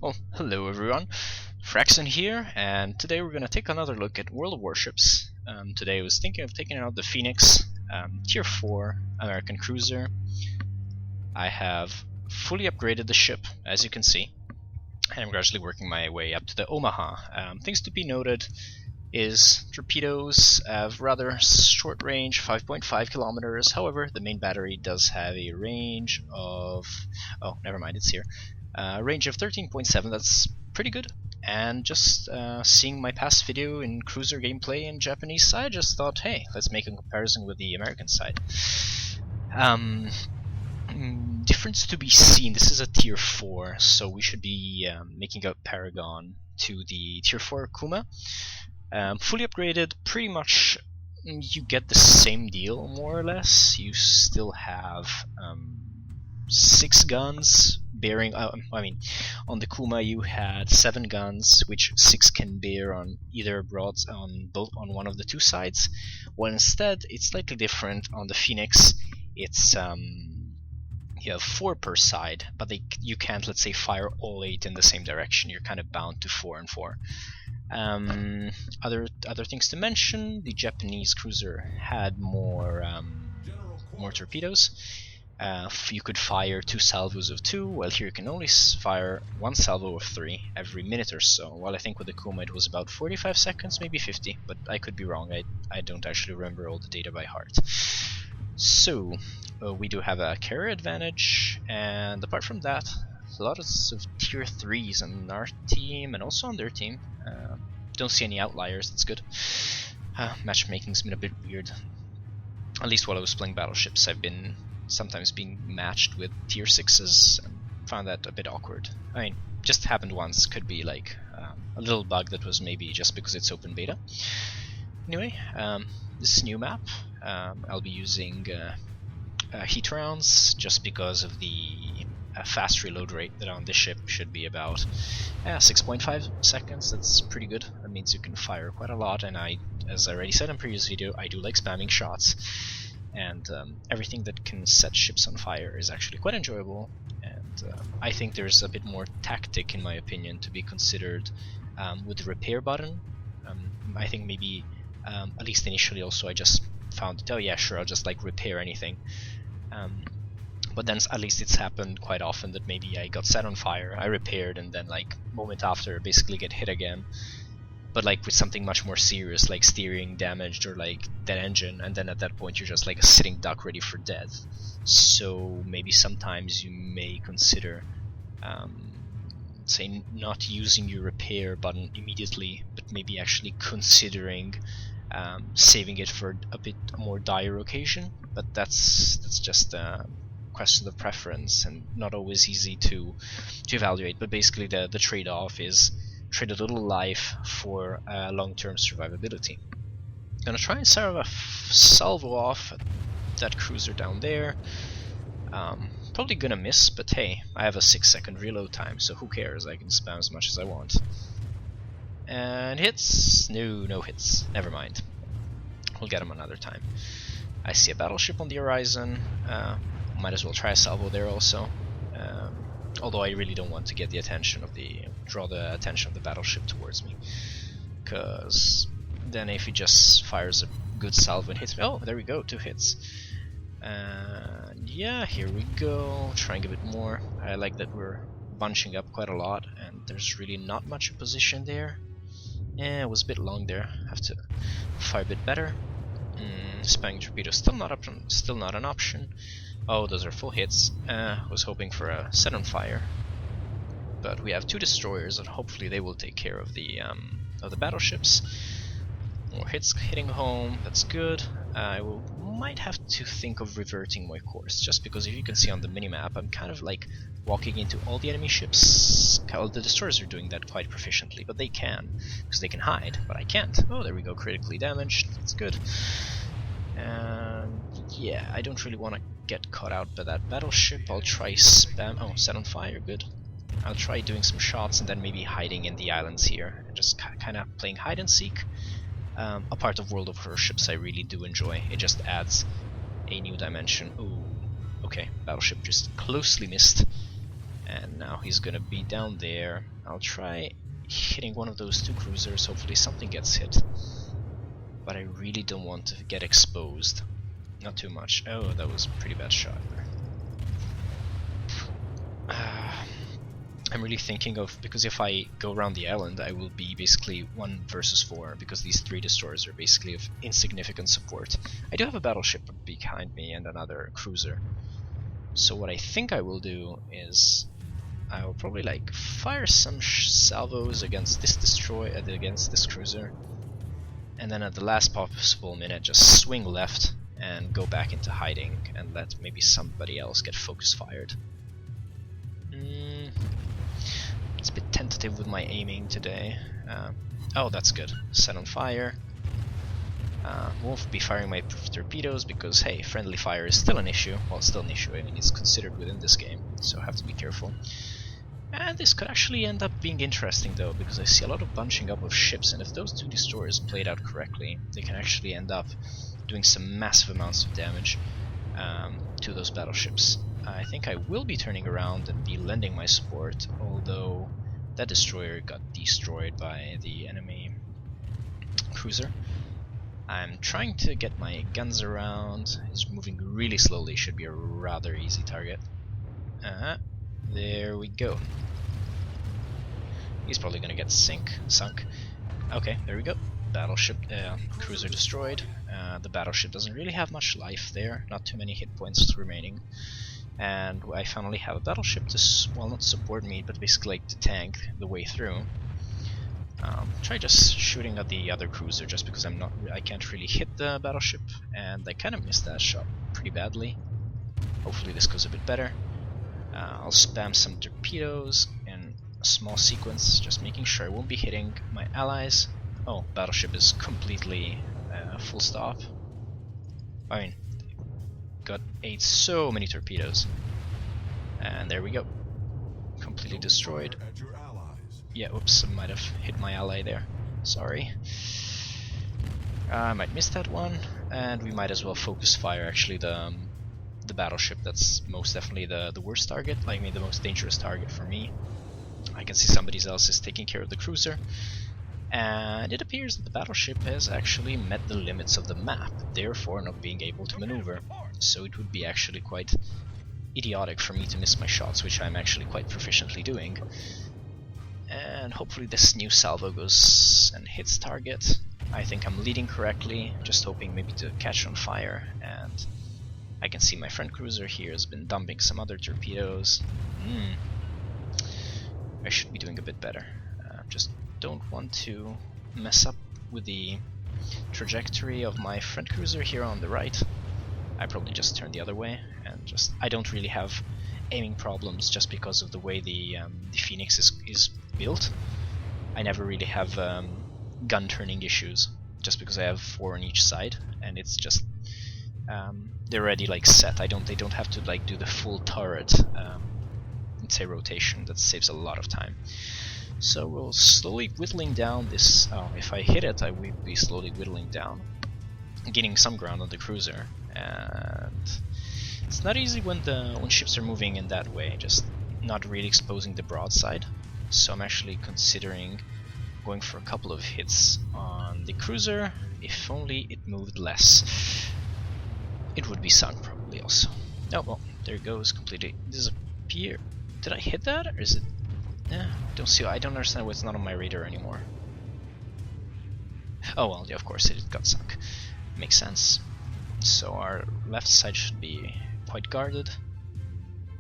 Well, hello everyone, Fraczon here, and today we're going to take another look at World of Warships. Today I was thinking of taking out the Phoenix, Tier 4 American cruiser. I have fully upgraded the ship, as you can see, and I'm gradually working my way up to the Omaha. Things to be noted is torpedoes have rather short range, 5.5 kilometers. However, the main battery does have a range of... oh, never mind, it's here. Range of 13.7, that's pretty good. And just seeing my past video in cruiser gameplay in Japanese side, I just thought, hey, let's make a comparison with the American side. Difference to be seen, this is a tier 4, so we should be making a paragon to the tier 4 Kuma. Fully upgraded, pretty much you get the same deal, more or less. You still have 6 guns bearing, on the Kuma you had 7 guns, which 6 can bear on either broads on one of the two sides. Well, instead it's slightly different. On the Phoenix it's you have 4 per side, but you can't, let's say, fire all 8 in the same direction. You're kind of bound to 4 and 4. Other things to mention: the Japanese cruiser had more torpedoes. You could fire 2 salvos of 2, while here you can only fire 1 salvo of 3 every minute or so. While I think with the Kuma it was about 45 seconds, maybe 50, but I could be wrong. I don't actually remember all the data by heart. So we do have a carrier advantage, and apart from that, lots of tier 3s on our team and also on their team. Don't see any outliers, that's good. Matchmaking's been a bit weird. At least while I was playing battleships, I've been sometimes being matched with tier 6s and found that a bit awkward. I mean, just happened once, could be like a little bug that was maybe just because it's open beta. Anyway, this new map, I'll be using heat rounds just because of the fast reload rate that on this ship should be about 6.5 seconds. That's pretty good. That means you can fire quite a lot, and as I already said in previous video, I do like spamming shots, and everything that can set ships on fire is actually quite enjoyable. And I think there's a bit more tactic, in my opinion, to be considered with the repair button. I think maybe at least initially also I just found, oh yeah, sure, I'll just like repair anything. But then at least it's happened quite often that maybe I got set on fire, I repaired, and then like moment after basically get hit again. But like with something much more serious, like steering damaged or like dead engine, and then at that point you're just like a sitting duck ready for death. So maybe sometimes you may consider say not using your repair button immediately, but maybe actually considering saving it for a bit more dire occasion. But that's just a question of preference and not always easy to evaluate. But basically the trade-off is trade a little life for long-term survivability. Gonna try and salvo off that cruiser down there. Probably gonna miss, but hey, I have a 6-second reload time, so who cares? I can spam as much as I want. And hits? No hits. Never mind. We'll get them another time. I see a battleship on the horizon. Might as well try a salvo there also. Although I really don't want to get the attention of draw the attention of the battleship towards me, because then if he just fires a good salvo and hits me, oh, there we go, 2 hits. And yeah, here we go. Trying a bit more. I like that we're bunching up quite a lot, and there's really not much opposition there. Yeah, it was a bit long there. Have to fire a bit better. Spamming torpedo still not an option. Oh, those are full hits. Was hoping for a set on fire, but we have 2 destroyers, and hopefully they will take care of the battleships. More hits hitting home. That's good. I might have to think of reverting my course, just because if you can see on the minimap, I'm kind of like walking into all the enemy ships. Well, the destroyers are doing that quite proficiently, but they can, because they can hide, but I can't. Oh, there we go, critically damaged. That's good. And yeah, I don't really want to get caught out by that battleship. I'll try spam. Oh, set on fire, good. I'll try doing some shots and then maybe hiding in the islands here, and just kind of playing hide and seek. A part of World of Warships I really do enjoy. It just adds a new dimension. Ooh, okay, battleship just closely missed. And now he's gonna be down there. I'll try hitting one of those two cruisers, hopefully something gets hit. But I really don't want to get exposed. Not too much. Oh, that was a pretty bad shot there. I'm really thinking of, because if I go around the island I will be basically 1 versus 4, because these 3 destroyers are basically of insignificant support. I do have a battleship behind me and another cruiser. So what I think I will do is I will probably like fire some salvos against this against this cruiser, and then at the last possible minute just swing left and go back into hiding and let maybe somebody else get focus fired. It's a bit tentative with my aiming today. Oh, that's good. Set on fire. Won't be firing my torpedoes because, hey, friendly fire is still an issue. Well, it's still an issue. I mean, it's considered within this game, so I have to be careful. And this could actually end up being interesting, though, because I see a lot of bunching up of ships, and if those 2 destroyers played out correctly, they can actually end up doing some massive amounts of damage to those battleships. I think I will be turning around and be lending my support, although that destroyer got destroyed by the enemy cruiser. I'm trying to get my guns around. He's moving really slowly, should be a rather easy target. There we go. He's probably gonna get sunk. Okay, there we go. Battleship, cruiser destroyed. The battleship doesn't really have much life there, not too many hit points remaining. And I finally have a battleship to, well, not support me, but basically like to tank the way through. Try just shooting at the other cruiser, just because I can't really hit the battleship, and I kind of missed that shot pretty badly. Hopefully this goes a bit better. I'll spam some torpedoes in a small sequence, just making sure I won't be hitting my allies. Oh, battleship is completely full stop. I mean, ate so many torpedoes. And there we go. Completely destroyed. Yeah, oops, I might have hit my ally there. Sorry. I might miss that one, and we might as well focus fire actually the battleship. That's most definitely the worst target, I mean the most dangerous target for me. I can see somebody else is taking care of the cruiser, and it appears that the battleship has actually met the limits of the map, therefore not being able to maneuver. So it would be actually quite idiotic for me to miss my shots, which I'm actually quite proficiently doing. And hopefully this new salvo goes and hits target. I think I'm leading correctly, just hoping maybe to catch on fire, and I can see my friend cruiser here has been dumping some other torpedoes. I should be doing a bit better. Just don't want to mess up with the trajectory of my friend cruiser here on the right. I probably just turn the other way, and I don't really have aiming problems just because of the way the Phoenix is built. I never really have gun turning issues, just because I have 4 on each side, and it's just they're already like set. They don't have to like do the full turret let's say rotation. That saves a lot of time. So we'll slowly whittling down this. If I hit it, I will be slowly whittling down, gaining some ground on the cruiser. And it's not easy when ships are moving in that way, just not really exposing the broadside. So I'm actually considering going for a couple of hits on the cruiser. If only it moved less, it would be sunk probably also. Oh well, there it goes, completely disappear. Did I hit that, or is it? Don't see. I don't understand why it's not on my radar anymore. Oh well, yeah, of course it got sunk. Makes sense. So our left side should be quite guarded.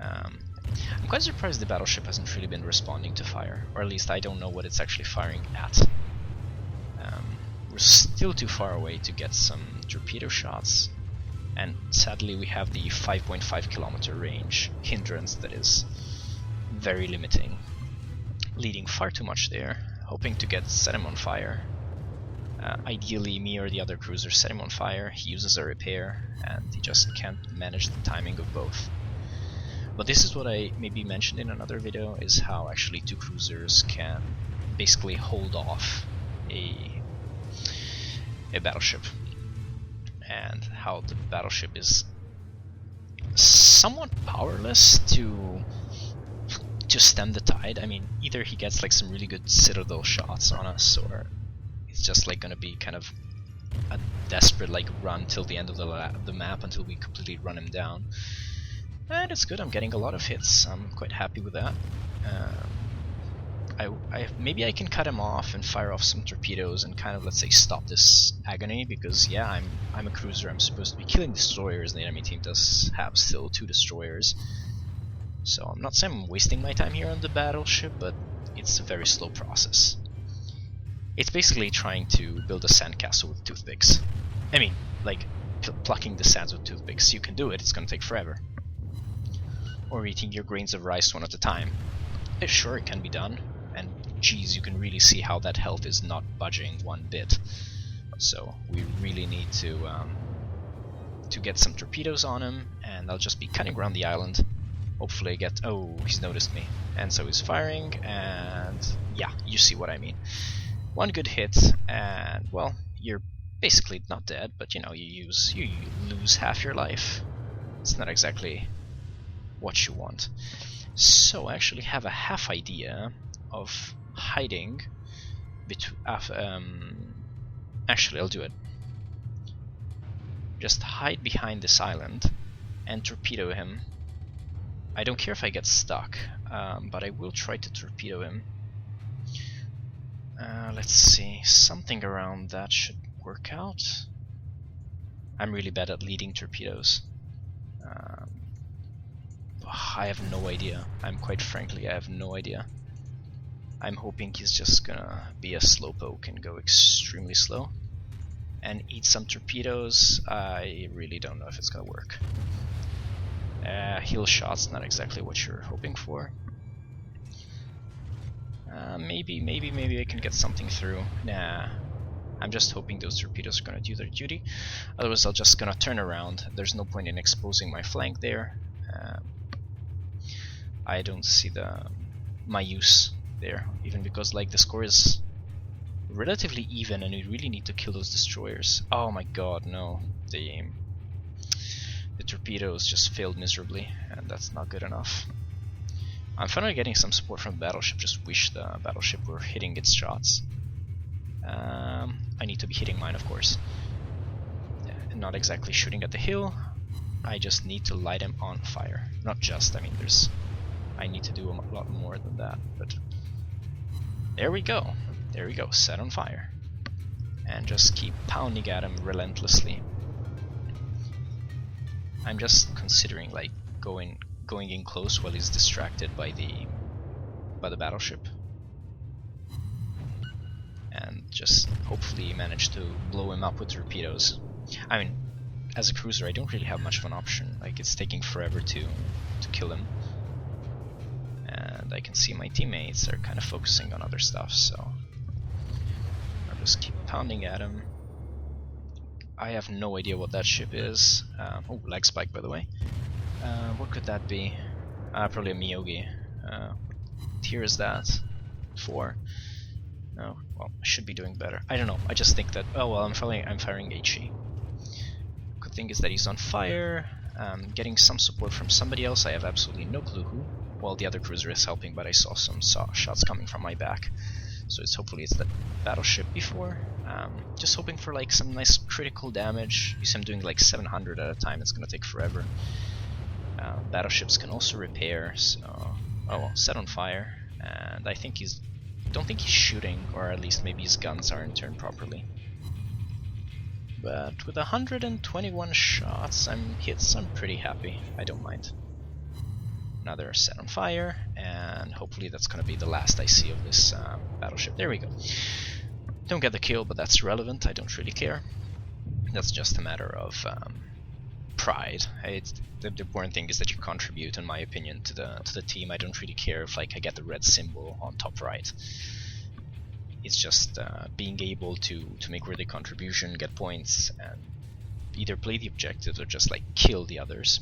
I'm quite surprised the battleship hasn't really been responding to fire, or at least I don't know what it's actually firing at. We're still too far away to get some torpedo shots, and sadly we have the 5.5 kilometer range hindrance that is very limiting. Leading far too much there, hoping to set him on fire. Ideally me or the other cruiser set him on fire, he uses a repair, and he just can't manage the timing of both. But this is what I maybe mentioned in another video, is how actually 2 cruisers can basically hold off a battleship, and how the battleship is somewhat powerless to to stem the tide. I mean, either he gets like some really good citadel shots on us, or it's just like gonna be kind of a desperate like run till the end of the map until we completely run him down. And it's good, I'm getting a lot of hits, I'm quite happy with that. Maybe I can cut him off and fire off some torpedoes and kind of, let's say, stop this agony, because yeah, I'm a cruiser, I'm supposed to be killing destroyers, and the enemy team does have still 2 destroyers. So I'm not saying I'm wasting my time here on the battleship, but it's a very slow process. It's basically trying to build a sandcastle with toothpicks. I mean, like, plucking the sands with toothpicks. You can do it, it's gonna take forever. Or eating your grains of rice one at a time. Sure, it can be done, and geez, you can really see how that health is not budging one bit. So we really need to get some torpedoes on him, and I'll just be cutting around the island. Hopefully get... oh, he's noticed me. And so he's firing, and yeah, you see what I mean. One good hit, and well, you're basically not dead, but you know, you lose half your life. It's not exactly what you want. So I actually have a half idea of hiding actually, I'll do it. Just hide behind this island and torpedo him. I don't care if I get stuck, but I will try to torpedo him. Let's see, something around that should work out. I'm really bad at leading torpedoes. I have no idea. Quite frankly, I have no idea. I'm hoping he's just gonna be a slowpoke and go extremely slow and eat some torpedoes. I really don't know if it's gonna work. Heal shot's not exactly what you're hoping for. Maybe I can get something through. Nah, I'm just hoping those torpedoes are gonna do their duty. Otherwise, I'm just gonna turn around. There's no point in exposing my flank there. I don't see my use there, even because like the score is relatively even, and we really need to kill those destroyers. Oh my god, no! The torpedoes just failed miserably, and that's not good enough. I'm finally getting some support from the battleship. Just wish the battleship were hitting its shots. I need to be hitting mine, of course. And not exactly shooting at the hill. I just need to light them on fire. Not just, I mean, I need to do a lot more than that, but there we go. There we go, set on fire. And just keep pounding at him relentlessly. I'm just considering like going in close while he's distracted by the battleship. And just hopefully manage to blow him up with torpedoes. I mean, as a cruiser, I don't really have much of an option. Like, it's taking forever to kill him. And I can see my teammates are kind of focusing on other stuff, so I'll just keep pounding at him. I have no idea what that ship is. Oh, lag spike, by the way. What could that be? Probably a Miyogi. What tier is that? 4? No, well, I should be doing better. I don't know, I just think that, oh well, I'm firing HE. Good thing is that he's on fire, getting some support from somebody else, I have absolutely no clue who. Well, the other cruiser is helping, but I saw some shots coming from my back. So hopefully it's the battleship before. Just hoping for like some nice critical damage. You see I'm doing like 700 at a time, it's gonna take forever. Battleships can also repair, so... oh well, set on fire. And I think don't think he's shooting, or at least maybe his guns aren't turned properly. But with 121 shots, I'm pretty happy. I don't mind. Another set on fire, and hopefully that's gonna be the last I see of this battleship. There we go. Don't get the kill, but that's irrelevant. I don't really care. That's just a matter of pride. The important thing is that you contribute, in my opinion, to the team. I don't really care if like I get the red symbol on top right. It's just being able to make worthy contribution, get points, and either play the objectives or just like kill the others.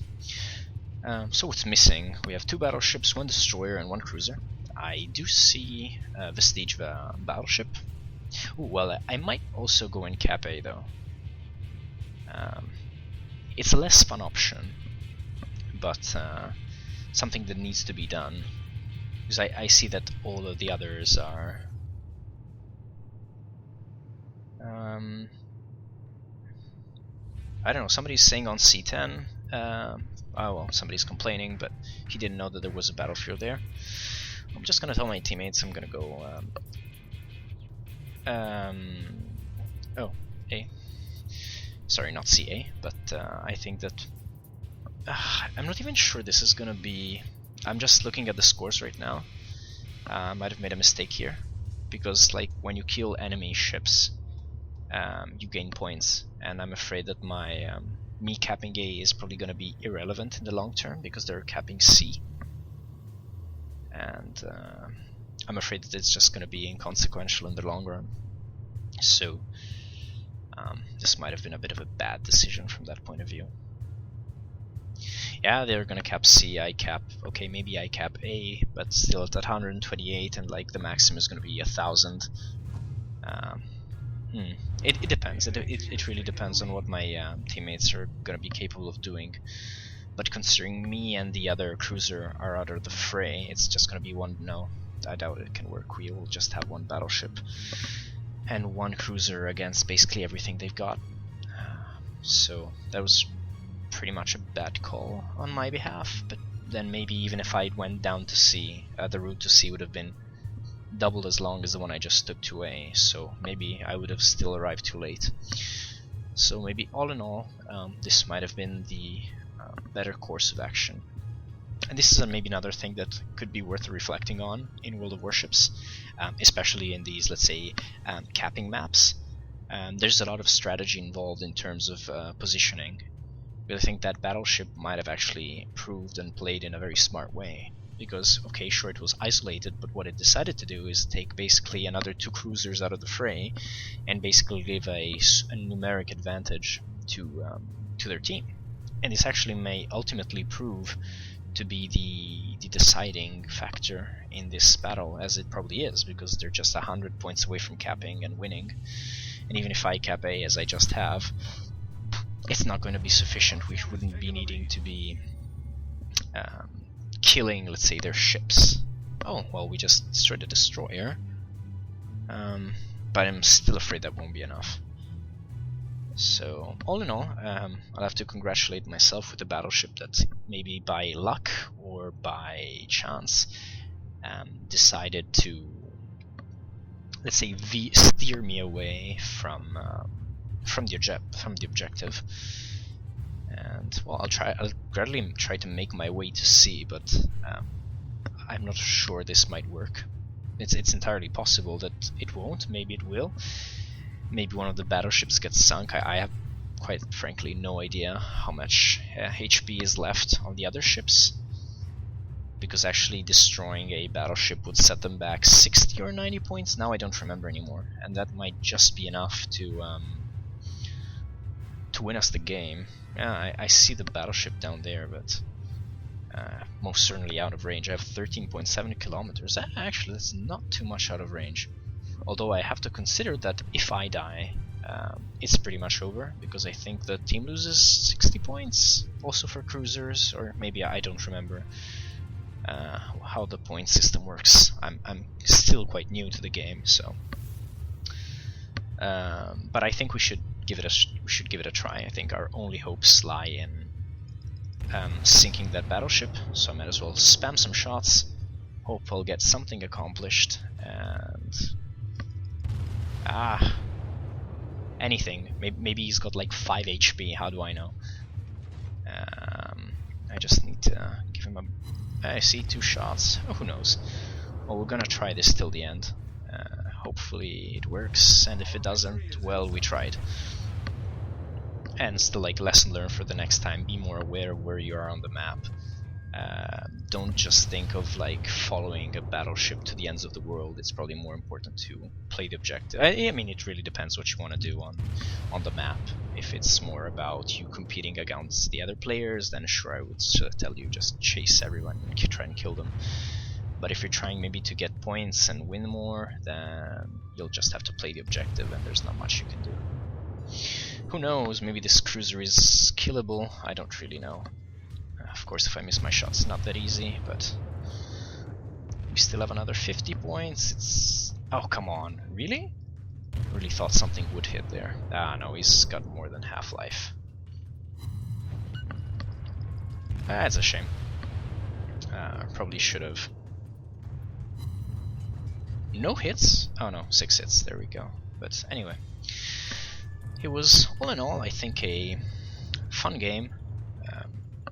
So what's missing? We have 2 battleships, 1 destroyer, and 1 cruiser. I do see a vestige of a battleship. Ooh, well, I might also go in Cap A though. It's a less fun option, but something that needs to be done. Because I see that all of the others are... I don't know, somebody's saying on C10. Oh well, somebody's complaining, but he didn't know that there was a battlefield there. I'm just gonna tell my teammates I'm gonna go... oh, A. Sorry, not CA, but I think that... I'm not even sure this is gonna be... I'm just looking at the scores right now. I might have made a mistake here, because like when you kill enemy ships, you gain points, and I'm afraid that my me capping A is probably gonna be irrelevant in the long term because they're capping C, and I'm afraid that it's just gonna be inconsequential in the long run. So this might have been a bit of a bad decision from that point of view. Yeah, they're gonna cap C, I cap, okay, maybe I cap A, but still at 128, and like the maximum is gonna be 1000. It depends. It really depends on what my teammates are gonna be capable of doing. But considering me and the other cruiser are out of the fray, it's just gonna be one. No, I doubt it can work. We will just have one battleship and one cruiser against basically everything they've got. So that was pretty much a bad call on my behalf. But then maybe even if I went down to C, the route to C would have been doubled as long as the one I just took to A, so maybe I would have still arrived too late. So maybe all in all, this might have been the better course of action. And this is maybe another thing that could be worth reflecting on in World of Warships, especially in these, let's say, capping maps. There's a lot of strategy involved in terms of positioning. But I think that battleship might have actually proved and played in a very smart way. Because, okay, sure, it was isolated, but what it decided to do is take basically another 2 cruisers out of the fray and basically give a numeric advantage to their team. And this actually may ultimately prove to be the deciding factor in this battle, as it probably is, because they're just 100 points away from capping and winning. And even if I cap A, as I just have, it's not going to be sufficient. We wouldn't be needing to be... killing, let's say, their ships. Oh, well, we just destroyed a destroyer. But I'm still afraid that won't be enough. So, all in all, I'll have to congratulate myself with a battleship that maybe by luck or by chance decided to, let's say, steer me away from the objective. And well, I'll gradually try to make my way to C, but I'm not sure this might work. It's entirely possible that it won't. Maybe it will. Maybe one of the battleships gets sunk. I have quite frankly no idea how much HP is left on the other ships, because actually destroying a battleship would set them back 60 or 90 points. Now I don't remember anymore, and that might just be enough to win us the game. Yeah, I see the battleship down there, but most certainly out of range. I have 13.7 kilometers. Actually, that's not too much out of range. Although I have to consider that if I die, it's pretty much over, because I think the team loses 60 points, also for cruisers, or maybe I don't remember how the point system works. I'm still quite new to the game, so. But I think we should give it a try. I think our only hopes lie in sinking that battleship, so I might as well spam some shots, hope I'll get something accomplished, and anything. Maybe he's got like 5 HP, how do I know? I just need to give him a... I see 2 shots, oh, who knows. Well, we're gonna try this till the end. Hopefully it works, and if it doesn't, well, we tried. And still, like, lesson learned for the next time, be more aware of where you are on the map. Don't just think of like following a battleship to the ends of the world. It's probably more important to play the objective. I mean, it really depends what you want to do on the map. If it's more about you competing against the other players, then sure, I would tell you just chase everyone and try and kill them. But if you're trying maybe to get points and win more, then you'll just have to play the objective, and there's not much you can do. Who knows, maybe this cruiser is killable, I don't really know. Of course, if I miss my shots, not that easy, but We still have another 50 points. It's... oh, come on. Really? Really thought something would hit there. Ah, no, he's got more than half life. That's a shame. Probably should have. No hits? Oh no, 6 hits. There we go. But anyway, it was all in all, I think, a fun game.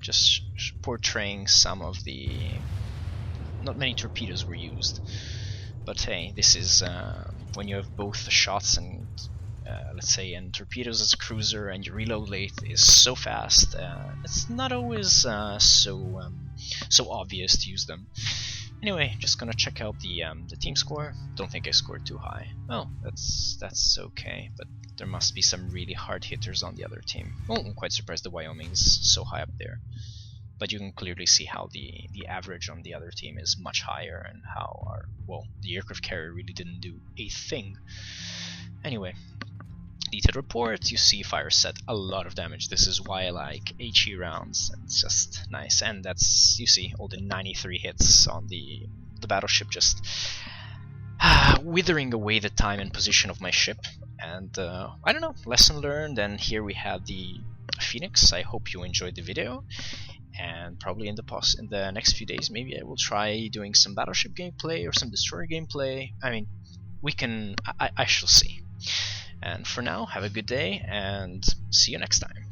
Just portraying some of the. Not many torpedoes were used, but hey, this is when you have both the shots and let's say and torpedoes as a cruiser, and your reload rate is so fast. It's not always so obvious to use them. Anyway, just gonna check out the team score. Don't think I scored too high. Oh, that's okay, but there must be some really hard hitters on the other team. Oh, I'm quite surprised the Wyoming's so high up there. But you can clearly see how the average on the other team is much higher, and how our, well, the aircraft carrier really didn't do a thing. Anyway, detailed report, you see fire set a lot of damage. This is why I like HE rounds, it's just nice. And that's, you see, all the 93 hits on the battleship, just withering away the time and position of my ship. And I don't know, lesson learned, and here we have the Phoenix. I hope you enjoyed the video, and probably in the next few days maybe I will try doing some battleship gameplay or some destroyer gameplay. I mean, we can, I shall see. And for now, have a good day, and see you next time.